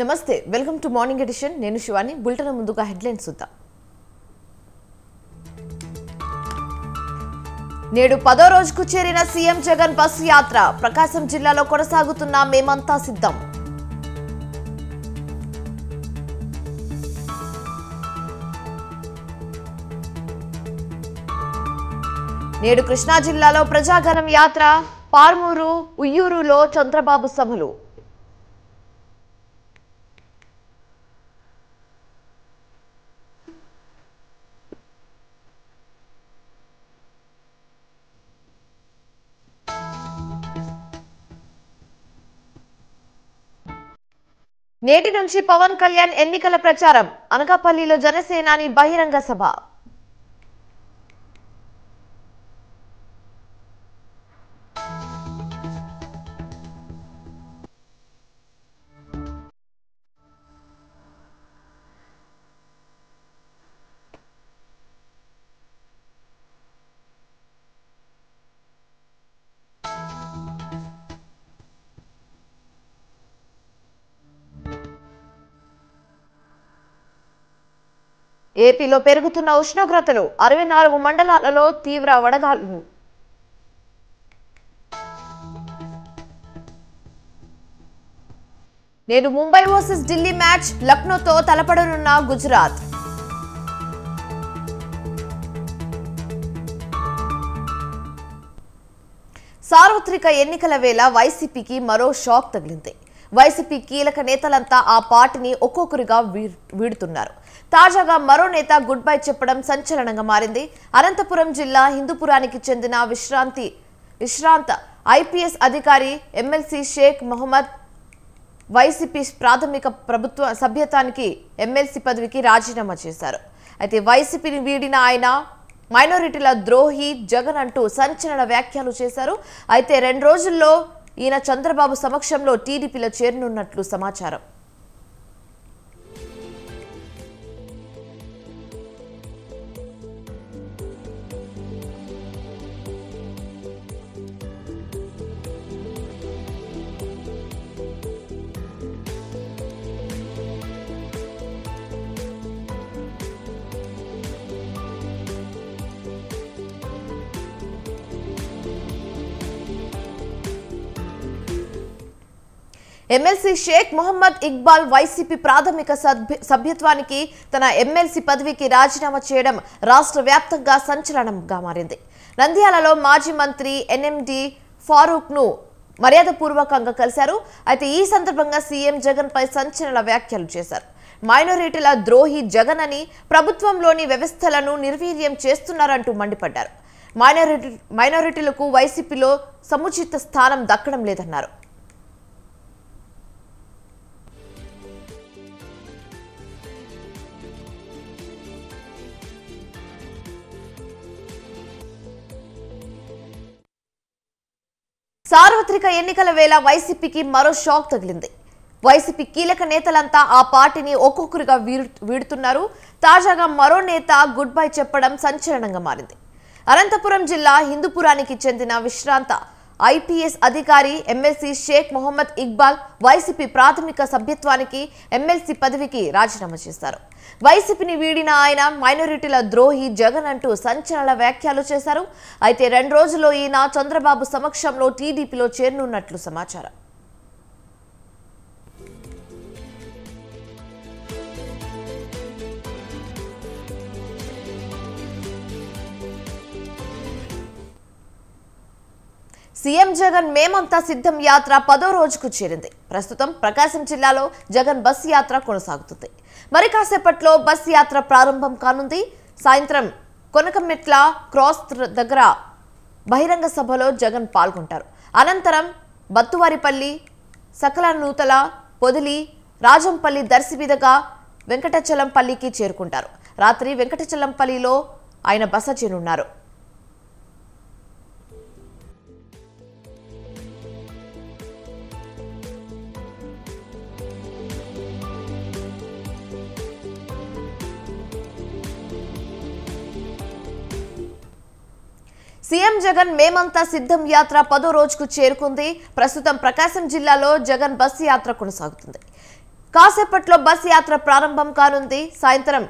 నమస్తే welcome to morning edition నేను Shivani bulletin ముందుగా హెడ్లైన్స్ చూద్దాం నేడు 10వ రోజుకు చేరిన సీఎం జగన్ బస్సు యాత్ర ప్రకాశం జిల్లాలో కొనసాగుతున్న మేమంతా సిద్ధం నేడు కృష్ణా జిల్లాలో ప్రజాగణం యాత్ర పార్మూరు ఉయ్యూరులో చంద్రబాబు సభలు నేటి నుంచి పవన్ కళ్యాణ్ ఎన్నికల ప్రచారం అనకాపల్లిలో జనసేనాని బహిరంగ సభ ఏపీలో పెరుగుతున్న ఉష్ణోగ్రతలు 64 మండలాలలో తీవ్ర వడగాలులు నేడు ముంబై వర్సెస్ ఢిల్లీ మ్యాచ్ లక్నోతో తలపడనున్న గుజరాత్ సార్వత్రిక ఎన్నికల వేళ వైసీపీకి మరో షాక్ తగిలింది. వైసీపీ కీలక నేతలంతా ఆ పార్టీని ఒక్కొక్కరిగా వీడుతున్నారు. తాజాగా మరో నేత గుడ్ బై చెప్పడం సంచలనంగా మారింది. అనంతపురం జిల్లా హిందూపురానికి చెందిన విశ్రాంత ఐపీఎస్ అధికారి ఎమ్మెల్సీ షేక్ మొహమ్మద్ వైసీపీ ప్రాథమిక ప్రభుత్వ సభ్యత్వానికి ఎమ్మెల్సీ పదవికి రాజీనామా చేశారు. అయితే వైసీపీని వీడిన ఆయన మైనారిటీల ద్రోహి జగన్ అంటూ సంచలన వ్యాఖ్యలు చేశారు. అయితే 2 రోజుల్లో ఈయన చంద్రబాబు సమక్షంలో టీడీపీలో చేరనున్నట్లు సమాచారం. ఎమ్మెల్సీ షేక్ మొహమ్మద్ ఇక్బాల్ వైసీపీ ప్రాథమిక సభ్యత్వానికి తన ఎమ్మెల్సీ పదవికి రాజీనామా చేయడం రాష్ట్ర వ్యాప్తంగా సంచలనంగా మారింది. నంద్యాలలో మాజీ మంత్రి ఎన్ఎండి ఫారూక్ ను మర్యాదపూర్వకంగా కలిశారు. అయితే ఈ సందర్భంగా సీఎం జగన్ పై సంచలన వ్యాఖ్యలు చేశారు. మైనారిటీల ద్రోహి జగన్ అని ప్రభుత్వంలోని వ్యవస్థలను నిర్వీర్యం చేస్తున్నారంటూ మండిపడ్డారు. మైనారిటీలకు వైసీపీలో సముచిత స్థానం దక్కడం లేదన్నారు. సార్వత్రిక ఎన్నికల వేళ వైసీపీకి మరో షాక్ తగిలింది. వైసీపీ కీలక నేతలంతా ఆ పార్టీని ఒక్కొక్కరిగా వీడుతున్నారు. తాజాగా మరో నేత గుడ్ బై చెప్పడం సంచలనంగా మారింది. అనంతపురం జిల్లా హిందూపురానికి చెందిన విశ్రాంత ఐపీఎస్ అధికారి ఎమ్మెల్సీ షేక్ మొహమ్మద్ ఇక్బాల్ వైసీపీ ప్రాథమిక సభ్యత్వానికి ఎమ్మెల్సీ పదవికి రాజీనామా చేశారు. వైసీపీని వీడిన ఆయన మైనారిటీల ద్రోహి జగన్ అంటూ సంచలన వ్యాఖ్యలు చేశారు. అయితే 2 రోజుల్లో ఈయన చంద్రబాబు సమక్షంలో టీడీపీలో చేరనున్నట్లు సమాచారం. సీఎం జగన్ మేమంతా సిద్ధం యాత్ర 10వ రోజుకు చేరింది. ప్రస్తుతం ప్రకాశం జిల్లాలో జగన్ బస్సు యాత్ర కొనసాగుతుంది. మరి కాసేపట్లో బస్సు యాత్ర ప్రారంభం కానుంది. సాయంత్రం కొనకమెట్ల క్రాస్ దగ్గర బహిరంగ సభలో జగన్ పాల్గొంటారు. అనంతరం బత్తువారిపల్లి, సకలనూతల, పొదిలి, రాజంపల్లి దర్శి మీదుగా వెంకటచలంపల్లికి చేరుకుంటారు. రాత్రి వెంకటచలంపల్లిలో ఆయన బస చేరున్నారు. సీఎం జగన్ మేమంతా సిద్ధం యాత్ర 10వ రోజుకు చేరుకుంది. ప్రస్తుతం ప్రకాశం జిల్లాలో జగన్ బస్సు యాత్ర కొనసాగుతుంది. కాసేపట్లో బస్ యాత్ర ప్రారంభం కానుంది. సాయంత్రం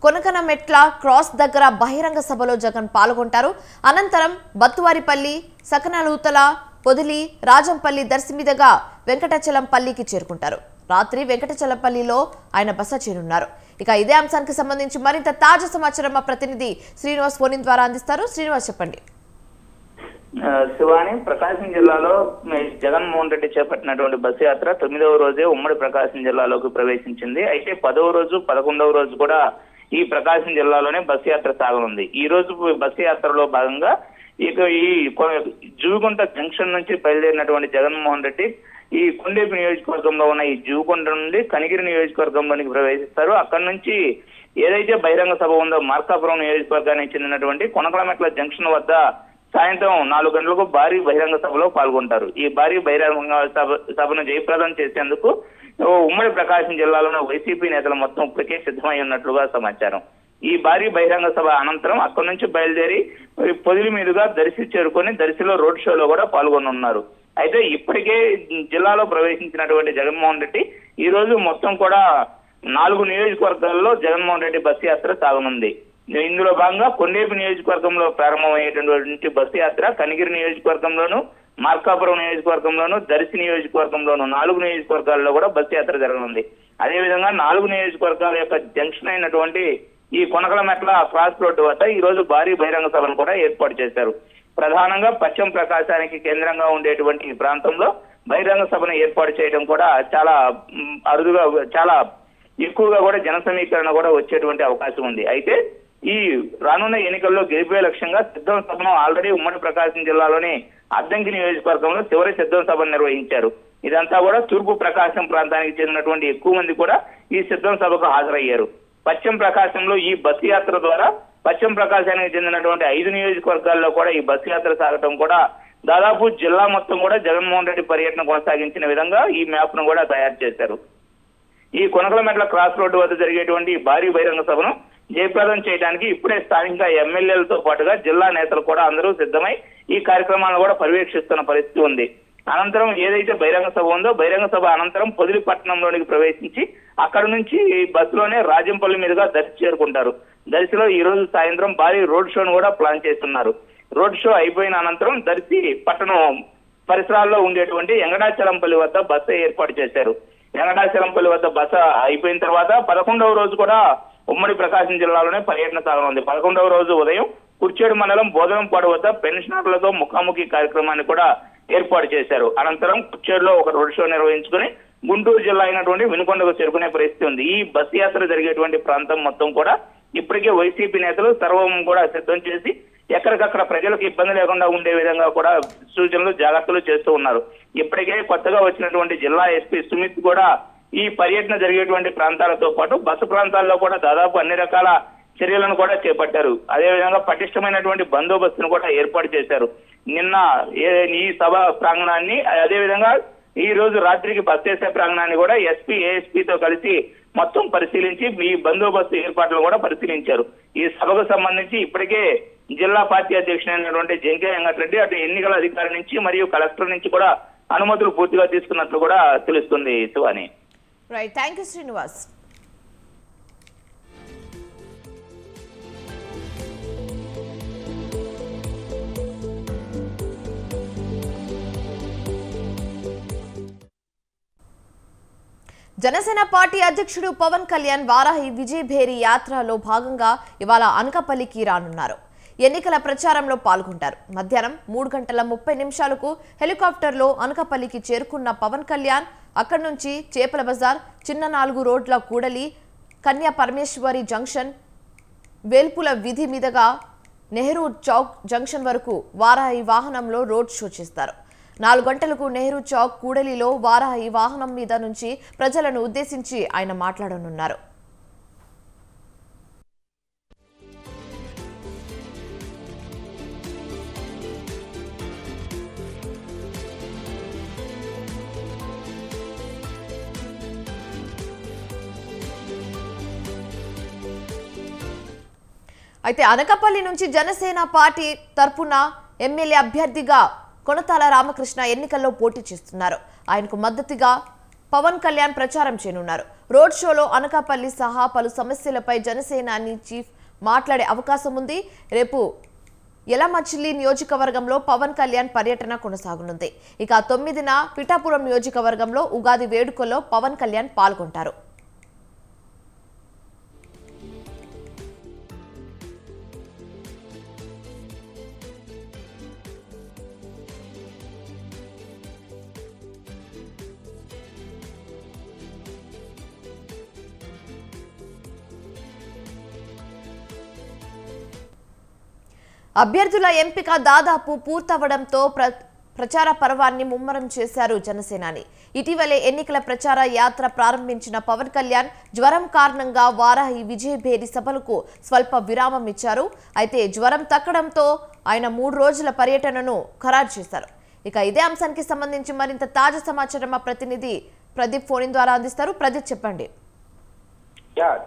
కొనకనమెట్ల క్రాస్ దగ్గర బహిరంగ సభలో జగన్ పాల్గొంటారు. అనంతరం బత్తువారిపల్లి, సకనలూతల, పొదిలి, రాజంపల్లి దర్శి మీదుగా వెంకటాచలంపల్లికి చేరుకుంటారు. రాత్రి వెంకటాచలంపల్లిలో ఆయన బస చేరున్నారు. ఇక ఇదే అంశానికి సంబంధించి మరింత తాజా సమాచారం మా ప్రతినిధి శ్రీనివాస్ ఫోన్ ద్వారా అందిస్తారు. శ్రీనివాస్, చెప్పండి. శివాని, ప్రకాశం జిల్లాలో జగన్మోహన్ రెడ్డి చేపట్టినటువంటి బస్సు యాత్ర 9వ రోజే ఉమ్మడి ప్రకాశం జిల్లాలోకి ప్రవేశించింది. అయితే 10వ రోజు 11వ రోజు కూడా ఈ ప్రకాశం జిల్లాలోనే బస్సు యాత్ర సాగనుంది. ఈ రోజు బస్సు యాత్రలో భాగంగా ఇక ఈ జూగుంట జంక్షన్ నుంచి బయలుదేరినటువంటి జగన్మోహన్ రెడ్డి ఈ కొండేపి నియోజకవర్గంలో ఉన్న ఈ జూగుంట నుండి కనిగిరి నియోజకవర్గంలోనికి ప్రవేశిస్తారు. అక్కడి నుంచి ఏదైతే బహిరంగ సభ ఉందో మార్కాపురం నియోజకవర్గానికి చెందినటువంటి కొనకలమెట్ల జంక్షన్ వద్ద సాయంత్రం 4 గంటలకు భారీ బహిరంగ సభలో పాల్గొంటారు. ఈ భారీ బహిరంగ సభను జయప్రదం చేసేందుకు ఉమ్మడి ప్రకాశం జిల్లాలోని వైసీపీ నేతలు మొత్తం ఇప్పటికే సిద్ధమై ఉన్నట్లుగా సమాచారం. ఈ భారీ బహిరంగ సభ అనంతరం అక్కడి నుంచి బయలుదేరి పొదిలి మీదుగా దర్శి చేరుకొని దర్శిలో రోడ్ షోలో కూడా పాల్గొనున్నారు. అయితే ఇప్పటికే జిల్లాలో ప్రవేశించినటువంటి జగన్మోహన్ రెడ్డి ఈ రోజు మొత్తం కూడా 4 నియోజకవర్గాల్లో జగన్మోహన్ రెడ్డి బస్సు యాత్ర సాగనుంది. ఇందులో భాగంగా కొండేపి నియోజకవర్గంలో ప్రారంభమయ్యేటటువంటి బస్సు యాత్ర కనిగిరి నియోజకవర్గంలోను, మార్కాపురం నియోజకవర్గంలోను, దర్శి నియోజకవర్గంలోను 4 నియోజకవర్గాల్లో కూడా బస్సు యాత్ర జరగనుంది. అదేవిధంగా 4 నియోజకవర్గాల యొక్క జంక్షన్ అయినటువంటి ఈ కొనకలమెట్ల క్రాస్ రోడ్డు వద్ద ఈ రోజు భారీ బహిరంగ సభను కూడా ఏర్పాటు చేశారు. ప్రధానంగా పశ్చిమ ప్రకాశానికి కేంద్రంగా ఉండేటువంటి ఈ ప్రాంతంలో బహిరంగ సభను ఏర్పాటు చేయడం కూడా చాలా అరుదుగా, చాలా ఎక్కువగా కూడా జన సమీకరణ కూడా వచ్చేటువంటి అవకాశం ఉంది. అయితే ఈ రానున్న ఎన్నికల్లో గెలిపే లక్ష్యంగా సిద్ధం సభను ఆల్రెడీ ఉమ్మడి ప్రకాశం జిల్లాలోని అద్దంకి నియోజకవర్గంలో చివరి సిద్ధం సభను నిర్వహించారు. ఇదంతా కూడా తూర్పు ప్రకాశం ప్రాంతానికి చెందినటువంటి ఎక్కువ మంది కూడా ఈ సిద్ధం సభకు హాజరయ్యారు. పశ్చిమ ప్రకాశంలో ఈ బస్సు యాత్ర ద్వారా పశ్చిమ ప్రకాశానికి చెందినటువంటి 5 నియోజకవర్గాల్లో కూడా ఈ బస్సు యాత్ర సాగటం కూడా దాదాపు జిల్లా మొత్తం కూడా జగన్మోహన్ రెడ్డి పర్యటన కొనసాగించిన విధంగా ఈ మ్యాప్ ను కూడా తయారు చేశారు. ఈ కొనకలమెట్ల క్రాస్ రోడ్డు వద్ద జరిగేటువంటి భారీ బహిరంగ సభను జయప్రదం చేయడానికి ఇప్పుడే స్థానిక ఎమ్మెల్యేలతో పాటుగా జిల్లా నేతలు కూడా అందరూ సిద్ధమై ఈ కార్యక్రమాలను కూడా పర్యవేక్షిస్తున్న పరిస్థితి ఉంది. అనంతరం ఏదైతే బహిరంగ సభ ఉందో బహిరంగ సభ అనంతరం పొదిలి పట్టణంలోనికి ప్రవేశించి అక్కడ నుంచి బస్సులోనే రాజంపల్లి మీదుగా దర్శి చేరుకుంటారు. దర్శిలో ఈ రోజు సాయంత్రం భారీ రోడ్ షోను కూడా ప్లాన్ చేస్తున్నారు. రోడ్ షో అయిపోయిన అనంతరం దర్శి పట్టణం పరిసరాల్లో ఉండేటువంటి వెంకటాచలంపల్లి వద్ద బస్సు ఏర్పాటు చేశారు. వెంకటాచలంపల్లి వద్ద బస అయిపోయిన తర్వాత 11వ రోజు కూడా ఉమ్మడి ప్రకాశం జిల్లాలోనే పర్యటన సాగనుంది. 11వ రోజు ఉదయం కుర్చేడు మండలం బోధనంపాడు వద్ద పెన్షనర్లతో ముఖాముఖి కార్యక్రమాన్ని కూడా ఏర్పాటు చేశారు. అనంతరం కుర్చేడులో ఒక రోడ్ షో నిర్వహించుకుని గుంటూరు జిల్లా అయినటువంటి వినుకొండకు చేరుకునే పరిస్థితి ఉంది. ఈ బస్సు యాత్ర జరిగేటువంటి ప్రాంతం మొత్తం కూడా ఇప్పటికే వైసీపీ నేతలు సర్వం కూడా సిద్ధం చేసి ఎక్కడికక్కడ ప్రజలకు ఇబ్బంది లేకుండా ఉండే విధంగా కూడా సూచనలు, జాగ్రత్తలు చేస్తూ ఉన్నారు. ఇప్పటికే కొత్తగా వచ్చినటువంటి జిల్లా ఎస్పీ సుమిత్ కూడా ఈ పర్యటన జరిగేటువంటి ప్రాంతాలతో పాటు బస్సు ప్రాంతాల్లో కూడా దాదాపు అన్ని రకాల చర్యలను కూడా చేపట్టారు. అదేవిధంగా పటిష్టమైనటువంటి బందోబస్తును కూడా ఏర్పాటు చేశారు. నిన్న ఈ సభ ప్రాంగణాన్ని, అదేవిధంగా ఈ రోజు రాత్రికి బస్ చేసే ప్రాంగణాన్ని కూడా ఎస్పీ, ఏఎస్పీతో కలిసి మొత్తం పరిశీలించి ఈ బందోబస్తు ఏర్పాట్లను కూడా పరిశీలించారు. ఈ సభకు సంబంధించి ఇప్పటికే జిల్లా పార్టీ అధ్యక్షుడైనటువంటి జంకే వెంకటరెడ్డి అటు ఎన్నికల అధికారి నుంచి మరియు కలెక్టర్ నుంచి కూడా అనుమతులు పూర్తిగా తీసుకున్నట్లు కూడా తెలుస్తుంది. Shivani, right, thank you Srinivas. Janasena party అధ్యక్షుడు పవన్ కళ్యాణ్ వారాహి విజయ్ భేరి యాత్రలో భాగంగా ఇవాళ అనకాపల్లికి రానున్నారు. ఎన్నికల ప్రచారంలో పాల్గొంటారు. మధ్యాహ్నం 3:30 హెలికాప్టర్లో అనకాపల్లికి చేరుకున్న పవన్ కళ్యాణ్ అక్కడి నుంచి చేపల బజార్, చిన్న 4 రోడ్ల కూడలి, కన్యా పరమేశ్వరి జంక్షన్, వేల్పుల వీధి మీదుగా నెహ్రూ చౌక్ జంక్షన్ వరకు వారాహి వాహనంలో రోడ్ షో చేస్తారు. 4 గంటలకు నెహ్రూ చౌక్ కూడలిలో వారాహి వాహనం మీద నుంచి ప్రజలను ఉద్దేశించి ఆయన మాట్లాడనున్నారు. అయితే అనకాపల్లి నుంచి జనసేన పార్టీ తరపున ఎమ్మెల్యే అభ్యర్థిగా కొనతాల రామకృష్ణ ఎన్నికల్లో పోటీ చేస్తున్నారు. ఆయనకు మద్దతుగా పవన్ కళ్యాణ్ ప్రచారం చేయనున్నారు. రోడ్ షోలో అనకాపల్లి సహా పలు సమస్యలపై జనసేనాని చీఫ్ మాట్లాడే అవకాశం ఉంది. రేపు యలమచిలి నియోజకవర్గంలో పవన్ కళ్యాణ్ పర్యటన కొనసాగనుంది. ఇక 9న పిఠాపురం నియోజకవర్గంలో ఉగాది వేడుకల్లో పవన్ కళ్యాణ్ పాల్గొంటారు. అభ్యర్థుల ఎంపిక దాదాపు పూర్తవడంతో ప్రచార పర్వాన్ని ముమ్మరం చేశారు జనసేనాని. ఇటీవలే ఎన్నికల ప్రచార యాత్ర ప్రారంభించిన పవన్ కళ్యాణ్ జ్వరం కారణంగా వారాహి విజయభేరి సభలకు స్వల్ప విరామం ఇచ్చారు. అయితే జ్వరం తగ్గడంతో ఆయన 3 రోజుల పర్యటనను ఖరారు చేశారు. ఇక ఇదే అంశానికి సంబంధించి మరింత తాజా సమాచారం మా ప్రతినిధి ప్రదీప్ ఫోన్ ద్వారా అందిస్తారు. ప్రదీప్ చెప్పండి.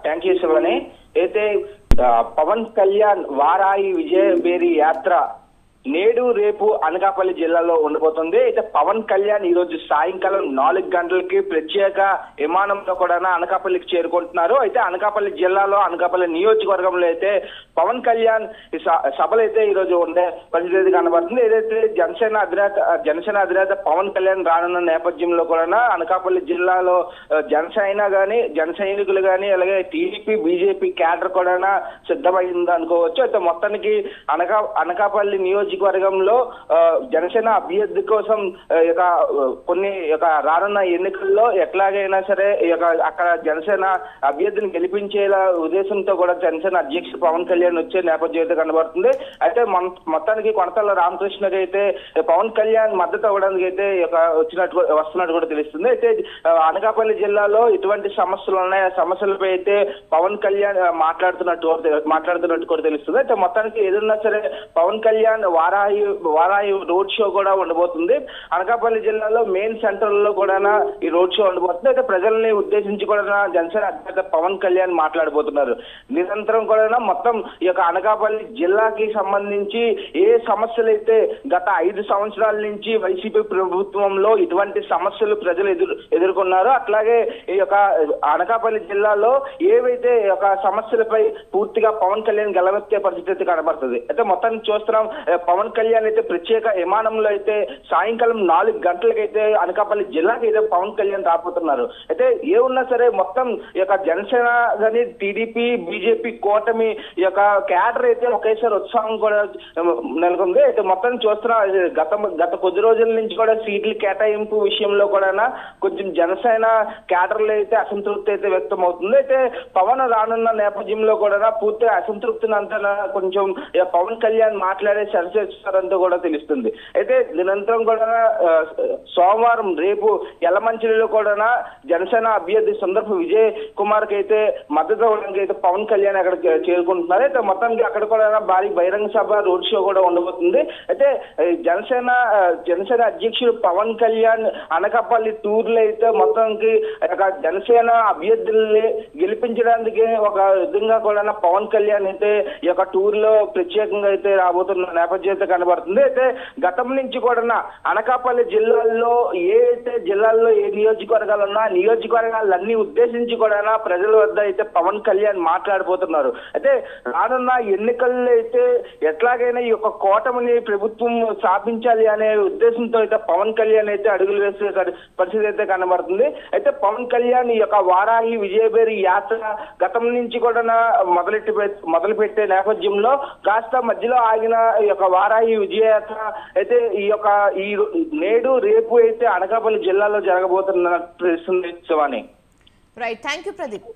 Thank you Shivani. అయితే పవన్ కళ్యాణ్ వారాయి విజయభేరి యాత్ర నేడు రేపు అనకాపల్లి జిల్లాలో ఉండబోతుంది. అయితే పవన్ కళ్యాణ్ ఈ రోజు సాయంకాలం 4 గంటలకి ప్రత్యేక విమానంలో కూడా అనకాపల్లికి చేరుకుంటున్నారు. అయితే అనకాపల్లి జిల్లాలో అనకాపల్లి నియోజకవర్గంలో అయితే పవన్ కళ్యాణ్ సభలు అయితే ఈ రోజు ఉండే పరిస్థితి కనబడుతుంది. ఏదైతే జనసేన అధినేత పవన్ కళ్యాణ్ రానున్న నేపథ్యంలో కూడా అనకాపల్లి జిల్లాలో జన సైనికులు కానీ అలాగే టీడీపీ బీజేపీ క్యాడర్ కూడా సిద్ధమైంది అనుకోవచ్చు. అయితే మొత్తానికి అనకాపల్లి నియోజకవర్గంలో జనసేన అభ్యర్థి కోసం కొన్ని రానున్న ఎన్నికల్లో ఎట్లాగైనా సరే అక్కడ జనసేన అభ్యర్థిని గెలిపించేలా ఉద్దేశంతో కూడా జనసేన అధ్యక్షుడు పవన్ కళ్యాణ్ వచ్చే నేపథ్యం అయితే కనబడుతుంది. అయితే మొత్తానికి కొనతల రామకృష్ణకి అయితే పవన్ కళ్యాణ్ మద్దతు అవ్వడానికి అయితే వస్తున్నట్టు కూడా తెలుస్తుంది. అయితే అనకాపల్లి జిల్లాలో ఎటువంటి సమస్యలు ఉన్నాయి, ఆ సమస్యలపై అయితే పవన్ కళ్యాణ్ మాట్లాడుతున్నట్టు కూడా తెలుస్తుంది. అయితే మొత్తానికి ఏదన్నా సరే పవన్ కళ్యాణ్ వారాయి రోడ్ షో కూడా ఉండబోతుంది. అనకాపల్లి జిల్లాలో మెయిన్ సెంటర్ లో కూడా ఈ రోడ్ షో ఉండబోతుంది. అయితే ప్రజల్ని ఉద్దేశించి కూడా జనసేన అధినేత పవన్ కళ్యాణ్ మాట్లాడబోతున్నారు. నిరంతరం కూడా మొత్తం ఈ అనకాపల్లి జిల్లాకి సంబంధించి ఏ సమస్యలు అయితే గత 5 సంవత్సరాల నుంచి వైసీపీ ప్రభుత్వంలో ఇటువంటి సమస్యలు ప్రజలు ఎదుర్కొన్నారో అట్లాగే ఈ అనకాపల్లి జిల్లాలో ఏవైతే సమస్యలపై పూర్తిగా పవన్ కళ్యాణ్ గెలవెత్తే పరిస్థితి కనబడుతుంది. అయితే మొత్తాన్ని చూస్తున్నాం, పవన్ కళ్యాణ్ అయితే ప్రత్యేక విమానంలో అయితే సాయంకాలం 4 గంటలకైతే అనకాపల్లి జిల్లాకి అయితే పవన్ కళ్యాణ్ రాబోతున్నారు. అయితే ఏమున్నా సరే మొత్తం జనసేన కానీ టీడీపీ బీజేపీ కూటమి క్యాడర్ అయితే ఒకేసారి ఉత్సాహం కూడా నెలకొంది. అయితే మొత్తం చూస్తున్నా గత కొద్ది రోజుల నుంచి కూడా సీట్ల కేటాయింపు విషయంలో కూడా కొంచెం జనసేన క్యాడర్లో అయితే అసంతృప్తి అయితే వ్యక్తం అవుతుంది. అయితే పవన్ రానున్న నేపథ్యంలో కూడా పూర్తిగా అసంతృప్తిని అంతా కొంచెం పవన్ కళ్యాణ్ మాట్లాడే సరిచేస్తారంటూ కూడా తెలుస్తుంది. అయితే నిరంతరం కూడా సోమవారం రేపు యలమంచిలిలో కూడా జనసేన అభ్యర్థి సుందరపు విజయ్ కుమార్ కి అయితే మద్దతు ఇవ్వడానికి అయితే పవన్ కళ్యాణ్ అక్కడ చేరుకుంటున్నారు. అయితే మొత్తానికి అక్కడ కూడా భారీ బహిరంగ సభ రోడ్ షో కూడా ఉండబోతుంది. అయితే జనసేన అధ్యక్షుడు పవన్ కళ్యాణ్ అనకాపల్లి టూర్లో అయితే మొత్తానికి జనసేన అభ్యర్థుల్ని గెలిపించడానికి ఒక విధంగా కూడా పవన్ కళ్యాణ్ అయితే ఈ టూర్ లో ప్రత్యేకంగా అయితే రాబోతున్న నేపథ్యం అయితే కనబడుతుంది. అయితే గతం నుంచి కూడా అనకాపల్లి జిల్లాల్లో ఏ నియోజకవర్గాలు ఉన్నా నియోజకవర్గాలన్నీ ఉద్దేశించి కూడా ప్రజల వద్ద అయితే పవన్ కళ్యాణ్ మాట్లాడబోతున్నారు. అయితే రానున్న ఎన్నికల్లో అయితే ఎట్లాగైనా ఈ కూటమిని ప్రభుత్వం స్థాపించాలి అనే ఉద్దేశంతో అయితే పవన్ కళ్యాణ్ అయితే అడుగులు వేసే పరిస్థితి అయితే కనబడుతుంది. అయితే పవన్ కళ్యాణ్ ఈ వారాహి విజయభేరి యాత్ర గతం నుంచి కూడా మొదలుపెట్టే నేపథ్యంలో కాస్త మధ్యలో ఆగిన ఈ వారాహి విజయయాత్ర అయితే ఈ నేడు రేపు అయితే అనకాపల్లి జిల్లాలో జరగబోతున్నట్టు తెలుస్తుంది. Shivani. Right, thank you Pradeep.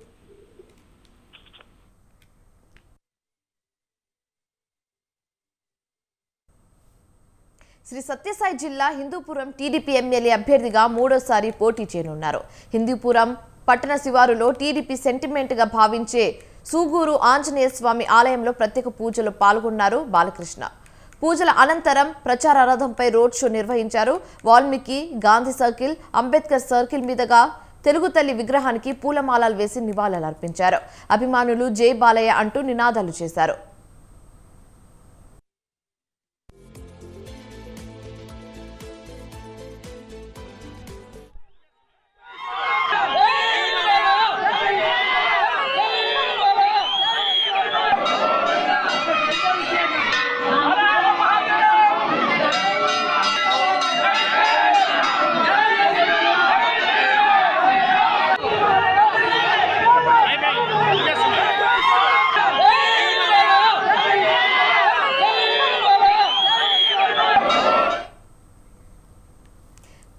Sri Sathya Sai జిల్లా హిందూపురం టీడీపీ ఎమ్మెల్యే అభ్యర్థిగా 3వసారి పోటీ చేయనున్నారు. హిందూపురం పట్టణ శివారులో టీడీపీ సెంటిమెంట్ గా భావించే సూగూరు ఆంజనేయ స్వామి ఆలయంలో ప్రత్యేక పూజలు పాల్గొన్నారు బాలకృష్ణ. పూజల అనంతరం ప్రచార రథంపై రోడ్ షో నిర్వహించారు. వాల్మీకి, గాంధీ సర్కిల్, అంబేద్కర్ సర్కిల్ మీదుగా తెలుగు తల్లి విగ్రహానికి పూలమాలలు వేసి నివాళులర్పించారు. అభిమానులు జై బాలయ్య అంటూ నినాదాలు చేశారు.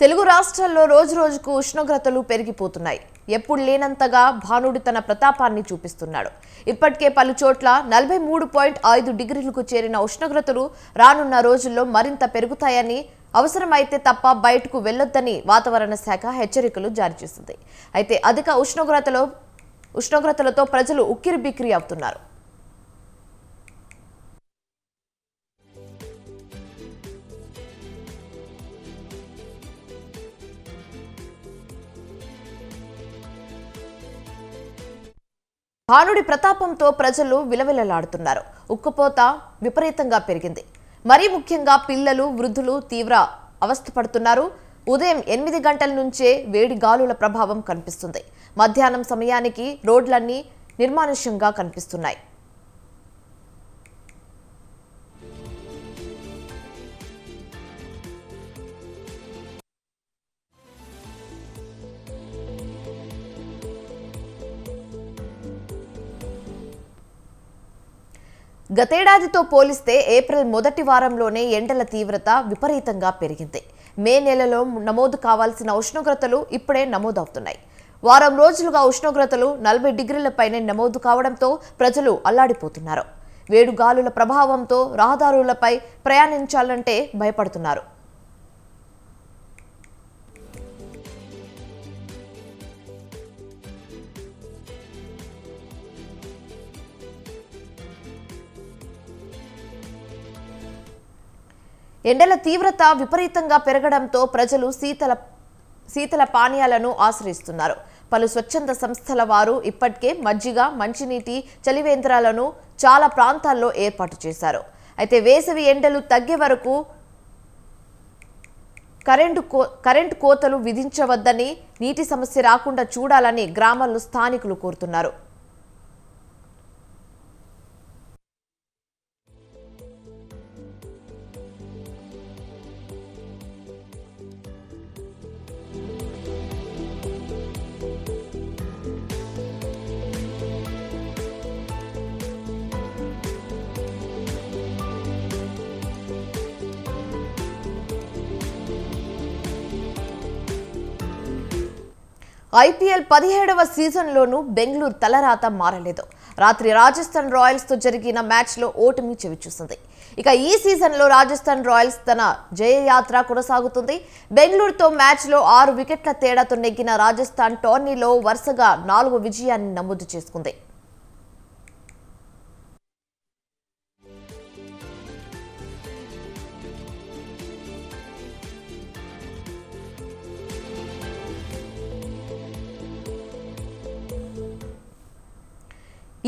తెలుగు రాష్ట్రాల్లో రోజురోజుకు ఉష్ణోగ్రతలు పెరిగిపోతున్నాయి. ఎప్పుడు లేనంతగా భానుడు తన ప్రతాపాన్ని చూపిస్తున్నాడు. ఇప్పటికే పలు చోట్ల 43.5 డిగ్రీలకు చేరిన ఉష్ణోగ్రతలు రానున్న రోజుల్లో మరింత పెరుగుతాయని, అవసరమైతే తప్ప బయటకు వెళ్లొద్దని వాతావరణ శాఖ హెచ్చరికలు జారీ చేసింది. అయితే అధిక ఉష్ణోగ్రతలతో ప్రజలు ఉక్కిరిబిక్కిరి అవుతున్నారు. భానుడి ప్రతాపంతో ప్రజలు విలవిలలాడుతున్నారు. ఉక్కపోత విపరీతంగా పెరిగింది. మరీ ముఖ్యంగా పిల్లలు, వృద్ధులు తీవ్ర అవస్థపడుతున్నారు. ఉదయం 8 గంటల నుంచే వేడి గాలుల ప్రభావం కనిపిస్తుంది. మధ్యాహ్నం సమయానికి రోడ్లన్నీ నిర్మానుష్యంగా కనిపిస్తున్నాయి. గతేడాదితో పోలిస్తే ఏప్రిల్ మొదటి వారంలోనే ఎండల తీవ్రత విపరీతంగా పెరిగింది. మే నెలలో నమోదు కావాల్సిన ఉష్ణోగ్రతలు ఇప్పుడే నమోదవుతున్నాయి. వారం రోజులుగా ఉష్ణోగ్రతలు 40 డిగ్రీలపైనే నమోదు కావడంతో ప్రజలు అల్లాడిపోతున్నారు. వేడుగాలుల ప్రభావంతో రహదారులపై ప్రయాణించాలంటే భయపడుతున్నారు. ఎండల తీవ్రత విపరీతంగా పెరగడంతో ప్రజలు శీతల పానీయాలను ఆశ్రయిస్తున్నారు. పలు స్వచ్ఛంద సంస్థల వారు ఇప్పటికే మజ్జిగ, మంచినీటి చలివేంద్రాలను చాలా ప్రాంతాల్లో ఏర్పాటు చేశారు. అయితే వేసవి ఎండలు తగ్గే వరకు కరెంటు కోతలు విధించవద్దని, నీటి సమస్య రాకుండా చూడాలని గ్రామాల్లో స్థానికులు కోరుతున్నారు. ఐపీఎల్ 17వ సీజన్లోనూ బెంగళూరు తలరాత మారలేదు. రాత్రి రాజస్థాన్ రాయల్స్ తో జరిగిన మ్యాచ్లో ఓటమి చవిచూసింది. ఇక ఈ సీజన్లో రాజస్థాన్ రాయల్స్ తన జయయాత్ర కొనసాగుతుంది. బెంగళూరుతో మ్యాచ్లో 6 వికెట్ల తేడాతో నెగ్గిన రాజస్థాన్ టోర్నీలో వరుసగా 4వ విజయాన్ని నమోదు చేసుకుంది.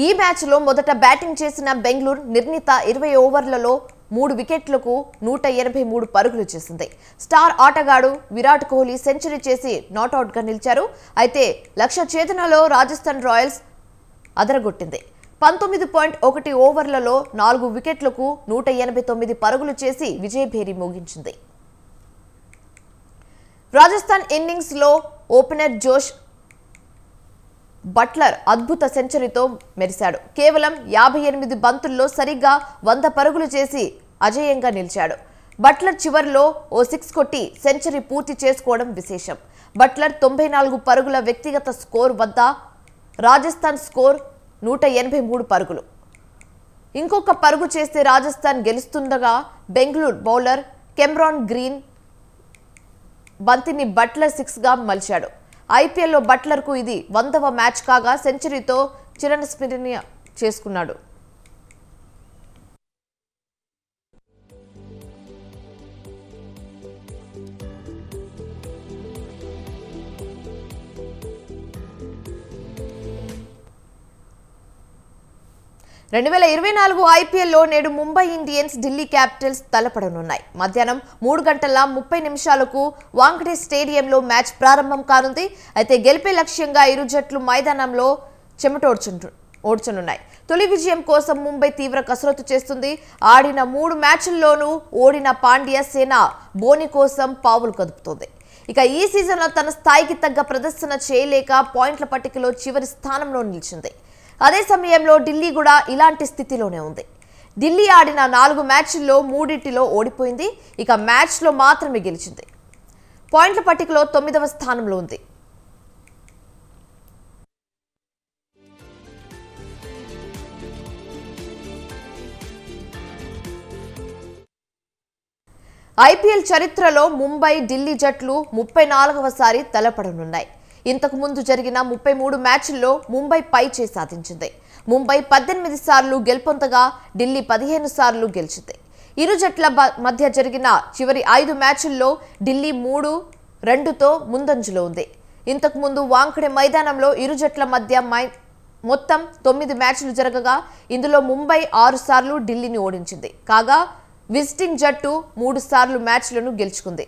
ఈ మ్యాచ్లో మొదట బ్యాటింగ్ చేసిన బెంగళూరు నిర్ణీత 20 ఓవర్లలో 3 వికెట్లకు 183 పరుగులు చేసింది. స్టార్ ఆటగాడు విరాట్ కోహ్లీ సెంచరీ చేసి నాట్అవుట్గా నిలిచారు. అయితే లక్ష్య ఛేదనలో రాజస్థాన్ రాయల్స్ అదరగొట్టింది. 19.1 ఓవర్లలో 4 వికెట్లకు 189 పరుగులు చేసి విజయభేరి మోగించింది. రాజస్థాన్ ఇన్నింగ్స్లో ఓపెనర్ జోష్ బట్లర్ అద్భుత సెంచరీతో మెరిశాడు. కేవలం 58 బంతుల్లో సరిగ్గా 100 పరుగులు చేసి అజేయంగా నిలిచాడు. బట్లర్ చివర్లో ఓ 6 కొట్టి సెంచరీ పూర్తి చేసుకోవడం విశేషం. బట్లర్ 94 పరుగుల వ్యక్తిగత స్కోర్ వద్ద రాజస్థాన్ స్కోర్ 183 పరుగులు. ఇంకొక పరుగు చేస్తే రాజస్థాన్ గెలుస్తుండగా బెంగళూరు బౌలర్ కెమ్రాన్ గ్రీన్ బంతిని బట్లర్ 6గా మలిచాడు. ఐపీఎల్లో బట్లర్కు ఇది 100వ మ్యాచ్ కాగా సెంచరీతో చిరస్మరణీయ చేసుకున్నాడు. రెండు 2024 ఐపీఎల్లో నేడు ముంబై ఇండియన్స్, ఢిల్లీ క్యాపిటల్స్ తలపడనున్నాయి. మధ్యాహ్నం 3 గంటల 30 నిమిషాలకు వాంఖడే స్టేడియంలో మ్యాచ్ ప్రారంభం కానుంది. అయితే గెలిపే లక్ష్యంగా ఇరు జట్లు మైదానంలో చెమటోడ్చనున్నాయి. తొలి విజయం కోసం ముంబై తీవ్ర కసరత్తు చేస్తుంది. ఆడిన 3 మ్యాచ్ల్లోనూ ఓడిన పాండ్య సేన బోని కోసం పావులు కదుపుతోంది. ఇక ఈ సీజన్లో తన స్థాయికి తగ్గ ప్రదర్శన చేయలేక పాయింట్ల పట్టికలో చివరి స్థానంలో నిలిచింది. అదే సమయంలో ఢిల్లీ కూడా ఇలాంటి స్థితిలోనే ఉంది. ఢిల్లీ ఆడిన 4 మ్యాచ్ల్లో 3 ఓడిపోయింది. ఇక మ్యాచ్లో మాత్రమే గెలిచింది. పాయింట్ల పట్టికలో 9వ స్థానంలో ఉంది. ఐపీఎల్ చరిత్రలో ముంబై ఢిల్లీ జట్లు 34వసారి తలపడనున్నాయి. ఇంతకు ముందు జరిగిన 33 మ్యాచ్ల్లో ముంబై పై చేయి సాధించింది. ముంబై 18 సార్లు గెలుపొందగా ఢిల్లీ 15 సార్లు గెలిచింది. ఇరు జట్ల మధ్య జరిగిన చివరి 5 మ్యాచ్ల్లో ఢిల్లీ 3-2తో ముందంజలో ఉంది. ఇంతకు ముందు వాంఖడే మైదానంలో ఇరు జట్ల మధ్య మొత్తం 9 మ్యాచ్లు జరగగా ఇందులో ముంబై 6 సార్లు ఢిల్లీని ఓడించింది. కాగా విజిటింగ్ జట్టు 3 సార్లు మ్యాచ్లను గెలుచుకుంది.